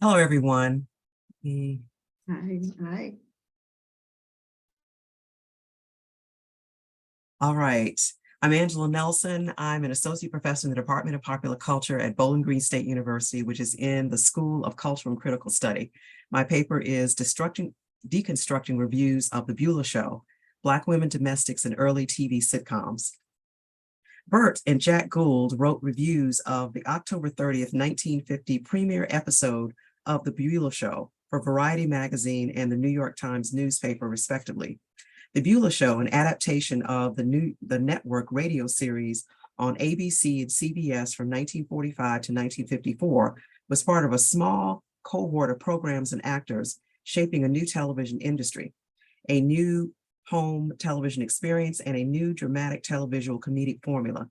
Hello, everyone. Mm, Hi. All right. I'm Angela Nelson. I'm an associate professor in the Department of Popular Culture at Bowling Green State University, which is in the School of Cultural and Critical Study. My paper is Deconstructing Reviews of the Beulah Show, Black Women Domestics and Early TV Sitcoms. Burt and Jack Gould wrote reviews of the October 30th, 1950 premiere episode of The Beulah Show for Variety magazine and the New York Times newspaper, respectively. The Beulah Show, an adaptation of the network radio series on ABC and CBS from 1945 to 1954, was part of a small cohort of programs and actors shaping a new television industry, a new home television experience, and a new dramatic televisual comedic formula.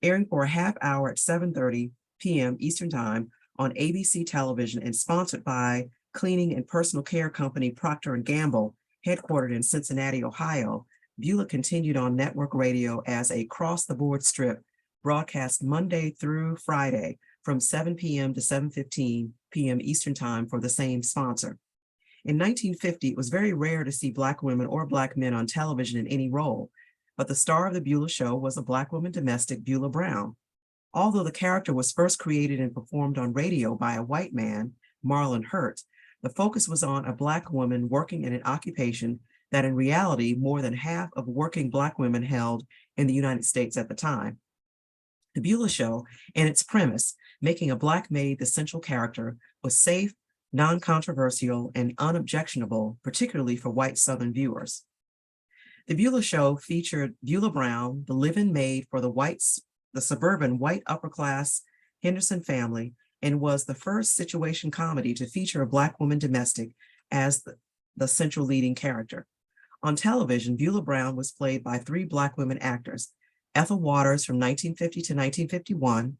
Airing for a half hour at 7:30 p.m. Eastern Time on ABC television and sponsored by cleaning and personal care company Procter & Gamble, headquartered in Cincinnati, Ohio, Beulah continued on network radio as a cross-the-board strip broadcast Monday through Friday from 7 p.m. to 7:15 p.m. Eastern Time for the same sponsor. In 1950, it was very rare to see Black women or Black men on television in any role, but the star of the Beulah Show was a Black woman domestic, Beulah Brown. Although the character was first created and performed on radio by a white man, Marlon Hurt, the focus was on a Black woman working in an occupation that in reality more than half of working Black women held in the United States at the time. The Beulah Show and its premise, making a Black maid the central character, was safe, non-controversial, and unobjectionable, particularly for white Southern viewers. The Beulah Show featured Beulah Brown, the live-in maid for the suburban white upper-class Henderson family, and was the first situation comedy to feature a Black woman domestic as the central leading character. On television, Beulah Brown was played by three Black women actors: Ethel Waters from 1950 to 1951,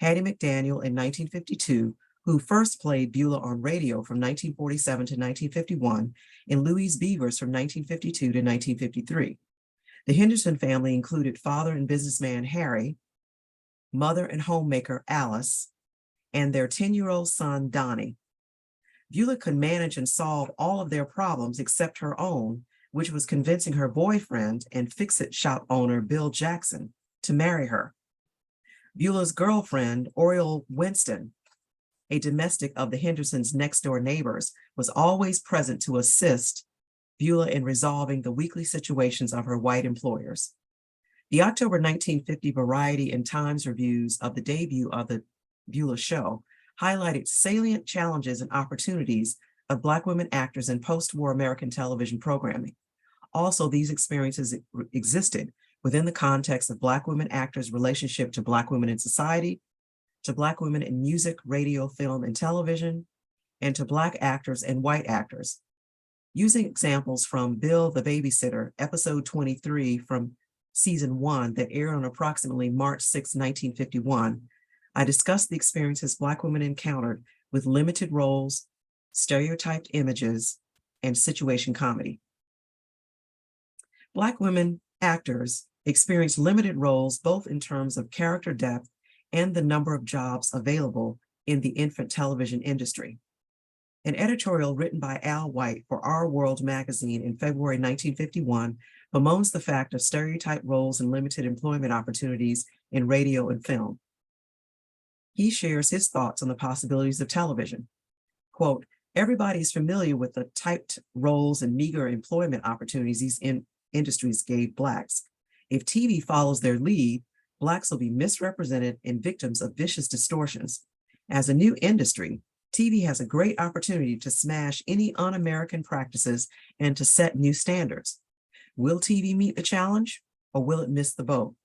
Hattie McDaniel in 1952, who first played Beulah on radio from 1947 to 1951, and Louise Beavers from 1952 to 1953. The Henderson family included father and businessman Harry, mother and homemaker Alice, and their 10-year-old son, Donnie. Beulah could manage and solve all of their problems except her own, which was convincing her boyfriend and fix-it shop owner, Bill Jackson, to marry her. Beulah's girlfriend, Oriole Winston, a domestic of the Hendersons' next-door neighbors, was always present to assist Beulah in resolving the weekly situations of her white employers. The October 1950 Variety and Times reviews of the debut of the Beulah Show highlighted salient challenges and opportunities of Black women actors in post-war American television programming. Also, these experiences existed within the context of Black women actors' relationship to Black women in society, to Black women in music, radio, film, and television, and to Black actors and white actors. Using examples from Bill the Babysitter, episode 23 from season 1 that aired on approximately March 6, 1951, I discussed the experiences Black women encountered with limited roles, stereotyped images, and situation comedy. Black women actors experienced limited roles both in terms of character depth and the number of jobs available in the infant television industry. An editorial written by Al White for Our World magazine in February 1951 bemoans the fact of stereotyped roles and limited employment opportunities in radio and film. He shares his thoughts on the possibilities of television. Quote, "Everybody is familiar with the typed roles and meager employment opportunities these industries gave Blacks. If TV follows their lead, Blacks will be misrepresented and victims of vicious distortions. As a new industry, TV has a great opportunity to smash any un-American practices and to set new standards. Will TV meet the challenge, or will it miss the boat?"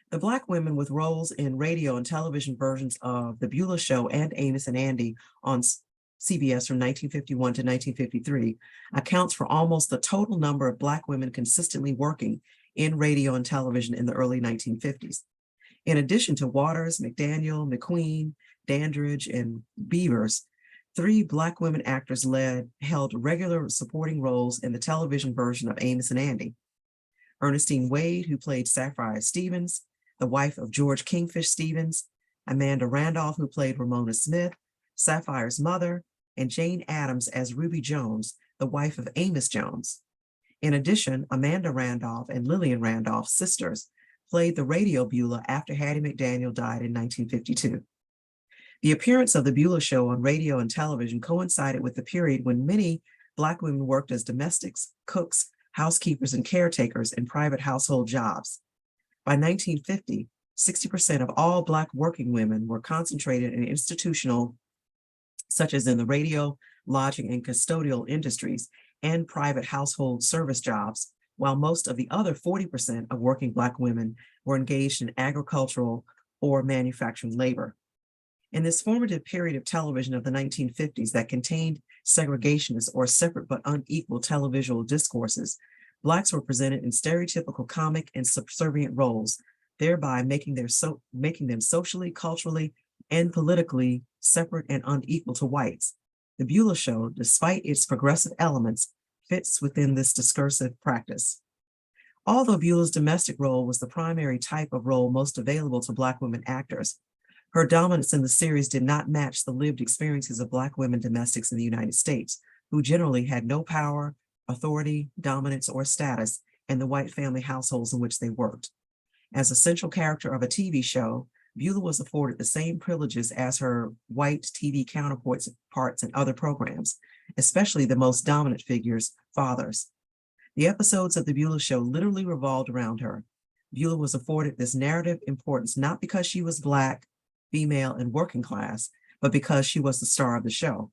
The Black women with roles in radio and television versions of The Beulah Show and Amos and Andy on CBS from 1951 to 1953 accounts for almost the total number of Black women consistently working in radio and television in the early 1950s. In addition to Waters, McDaniel, McQueen, Dandridge, and Beavers, three Black women actors held regular supporting roles in the television version of Amos and Andy. Ernestine Wade, who played Sapphire Stevens, the wife of George Kingfish Stevens, Amanda Randolph, who played Ramona Smith, Sapphire's mother, and Jane Addams as Ruby Jones, the wife of Amos Jones. In addition, Amanda Randolph and Lillian Randolph, sisters, played the radio Beulah after Hattie McDaniel died in 1952. The appearance of the Beulah Show on radio and television coincided with the period when many Black women worked as domestics, cooks, housekeepers, and caretakers in private household jobs. By 1950, 60% of all Black working women were concentrated in institutional, such as in the radio, lodging, and custodial industries, and private household service jobs, while most of the other 40% of working Black women were engaged in agricultural or manufacturing labor. In this formative period of television of the 1950s that contained segregationist or separate but unequal televisual discourses, Blacks were presented in stereotypical comic and subservient roles, thereby making them socially, culturally, and politically separate and unequal to whites. The Beulah Show, despite its progressive elements, fits within this discursive practice. Although Beulah's domestic role was the primary type of role most available to Black women actors, her dominance in the series did not match the lived experiences of Black women domestics in the United States, who generally had no power, authority, dominance, or status in the white family households in which they worked. As a central character of a TV show, Beulah was afforded the same privileges as her white TV counterparts in other programs, especially the most dominant figures, fathers. The episodes of the Beulah Show literally revolved around her. Beulah was afforded this narrative importance not because she was Black, female, and working class, but because she was the star of the show.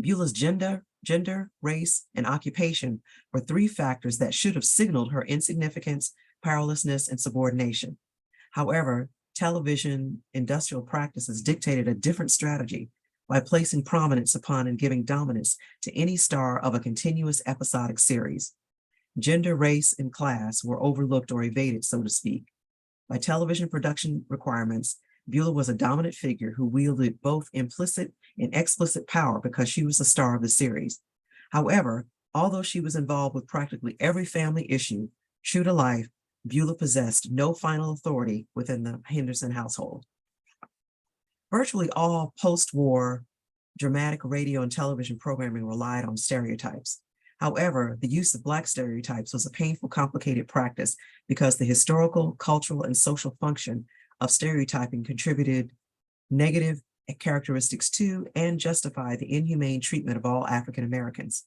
Beulah's gender, race, and occupation were three factors that should have signaled her insignificance, powerlessness, and subordination. However, television industrial practices dictated a different strategy by placing prominence upon and giving dominance to any star of a continuous episodic series. Gender, race, and class were overlooked or evaded, so to speak. By television production requirements, Beulah was a dominant figure who wielded both implicit and explicit power because she was the star of the series. However, although she was involved with practically every family issue, true to life, Beulah possessed no final authority within the Henderson household. Virtually all post-war dramatic radio and television programming relied on stereotypes. However, the use of Black stereotypes was a painful, complicated practice because the historical, cultural, and social function of stereotyping contributed negative characteristics to and justified the inhumane treatment of all African Americans.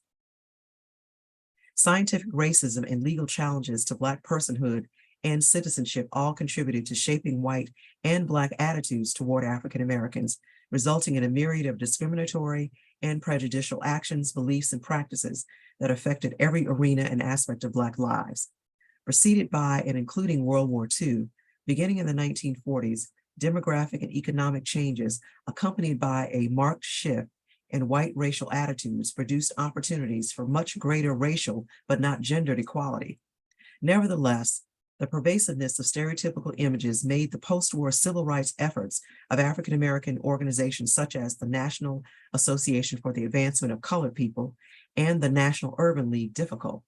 Scientific racism and legal challenges to Black personhood and citizenship all contributed to shaping white and Black attitudes toward African Americans, resulting in a myriad of discriminatory and prejudicial actions, beliefs, and practices that affected every arena and aspect of Black lives. Preceded by and including World War II, beginning in the 1940s, demographic and economic changes accompanied by a marked shift in white racial attitudes produced opportunities for much greater racial but not gendered equality. Nevertheless, the pervasiveness of stereotypical images made the post-war civil rights efforts of African American organizations such as the National Association for the Advancement of Colored People and the National Urban League difficult.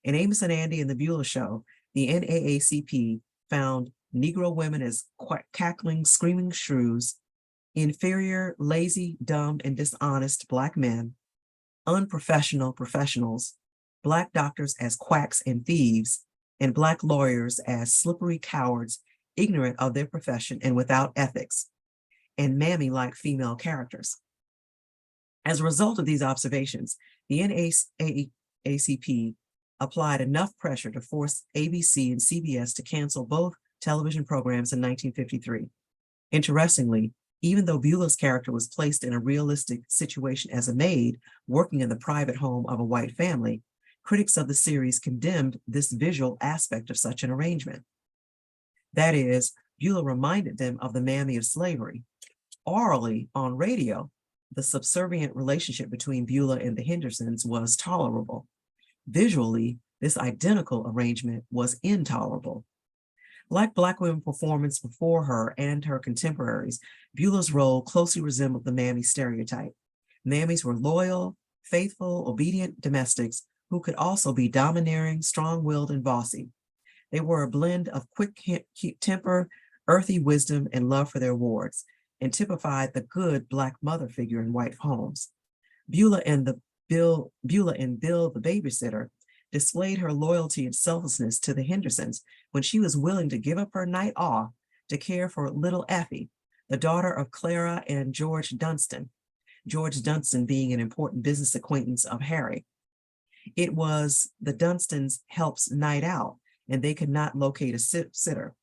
In Amos and Andy and the Beulah Show, the NAACP found Negro women as cackling, screaming shrews, inferior, lazy, dumb, and dishonest Black men, unprofessional professionals, Black doctors as quacks and thieves, and Black lawyers as slippery cowards, ignorant of their profession and without ethics, and mammy-like female characters. As a result of these observations, the NAACP applied enough pressure to force ABC and CBS to cancel both television programs in 1953. Interestingly, even though Beulah's character was placed in a realistic situation as a maid working in the private home of a white family, critics of the series condemned this visual aspect of such an arrangement. That is, Beulah reminded them of the mammy of slavery. Orally, on radio, the subservient relationship between Beulah and the Hendersons was tolerable. Visually, this identical arrangement was intolerable. Like Black women performance before her and her contemporaries, Beulah's role closely resembled the mammy stereotype. Mammies were loyal, faithful, obedient domestics who could also be domineering, strong-willed, and bossy. They were a blend of quick temper, earthy wisdom, and love for their wards. and typified the good Black mother figure in white homes. Beulah in Bill the Babysitter displayed her loyalty and selflessness to the Hendersons when she was willing to give up her night off to care for little Effie, the daughter of Clara and George Dunstan, George Dunstan being an important business acquaintance of Harry. It was the Dunstans' help's night out, and they could not locate a sitter.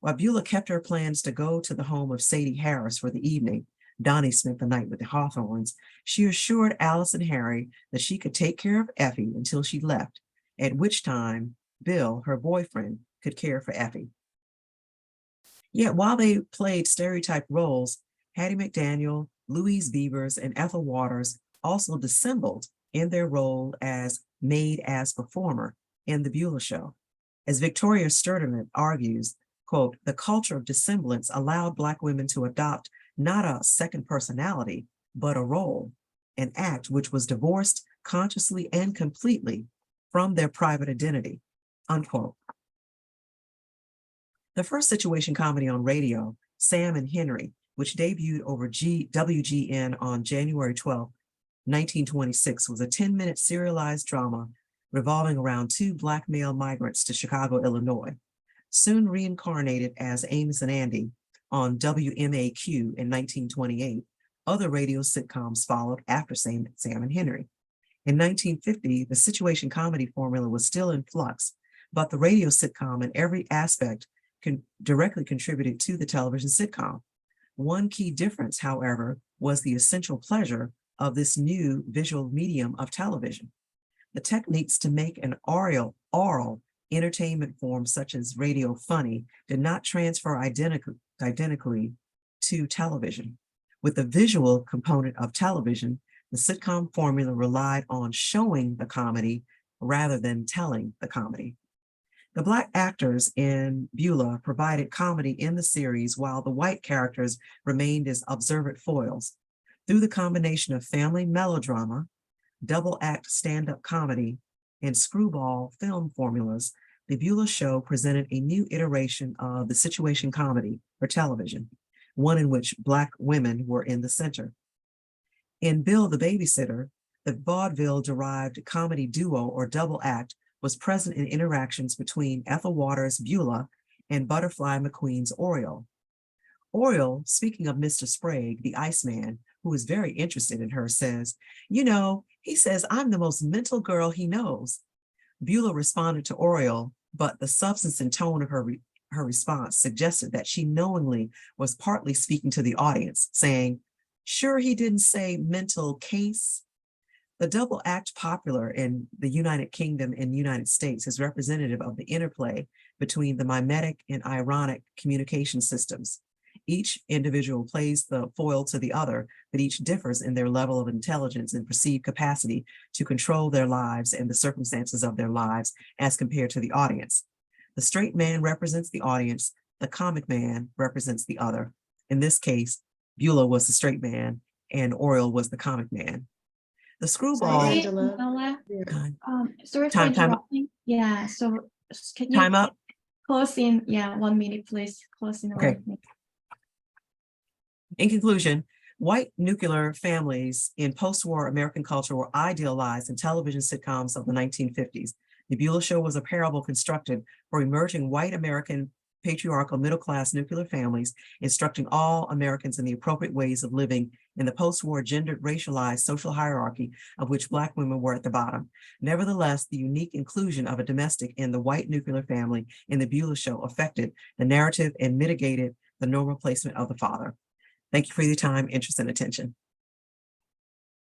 While Beulah kept her plans to go to the home of Sadie Harris for the evening, Donnie spent the night with the Hawthorns, she assured Alice and Harry that she could take care of Effie until she left, at which time Bill, her boyfriend, could care for Effie. Yet while they played stereotyped roles, Hattie McDaniel, Louise Beavers, and Ethel Waters also dissembled in their role as maid as performer in the Beulah Show. As Victoria Sturtevant argues, quote, the culture of dissemblance allowed Black women to adopt not a second personality, but a role, an act which was divorced consciously and completely from their private identity, unquote. The first situation comedy on radio, Sam and Henry, which debuted over WGN on January 12, 1926, was a 10-minute serialized drama revolving around two Black male migrants to Chicago, Illinois. Soon reincarnated as Amos and Andy on WMAQ in 1928, other radio sitcoms followed after Sam and Henry. In 1950, the situation comedy formula was still in flux, but the radio sitcom in every aspect directly contributed to the television sitcom. One key difference, however, was the essential pleasure of this new visual medium of television. The techniques to make an oral entertainment form such as radio funny did not transfer identically to television. With the visual component of television, the sitcom formula relied on showing the comedy rather than telling the comedy. The Black actors in Beulah provided comedy in the series while the white characters remained as observant foils. Through the combination of family melodrama, double act stand-up comedy, and screwball film formulas, the Beulah Show presented a new iteration of the situation comedy for television, one in which Black women were in the center. In Bill the Babysitter, the vaudeville-derived comedy duo or double act was present in interactions between Ethel Waters' Beulah and Butterfly McQueen's Oriole. Oriole, speaking of Mr. Sprague, the Iceman, who is very interested in her, says, you know, he says I'm the most mental girl he knows. Beulah responded to Oriole, but the substance and tone of her response suggested that she knowingly was partly speaking to the audience, saying, sure he didn't say mental case? The double act popular in the United Kingdom and United States is representative of the interplay between the mimetic and ironic communication systems. Each individual plays the foil to the other, but each differs in their level of intelligence and perceived capacity to control their lives and the circumstances of their lives as compared to the audience. The straight man represents the audience, the comic man represents the other. In this case, Beulah was the straight man and Oriole was the comic man. The screwball. Sorry, Angela. Sorry for interrupting. Yeah, so can you time up? Close in, 1 minute, please. Close in. Okay. In conclusion, white nuclear families in post-war American culture were idealized in television sitcoms of the 1950s. The Beulah Show was a parable constructed for emerging white American patriarchal middle-class nuclear families, instructing all Americans in the appropriate ways of living in the post-war gendered racialized social hierarchy of which Black women were at the bottom. Nevertheless, the unique inclusion of a domestic in the white nuclear family in the Beulah Show affected the narrative and mitigated the normal placement of the father. Thank you for your time, interest, and attention.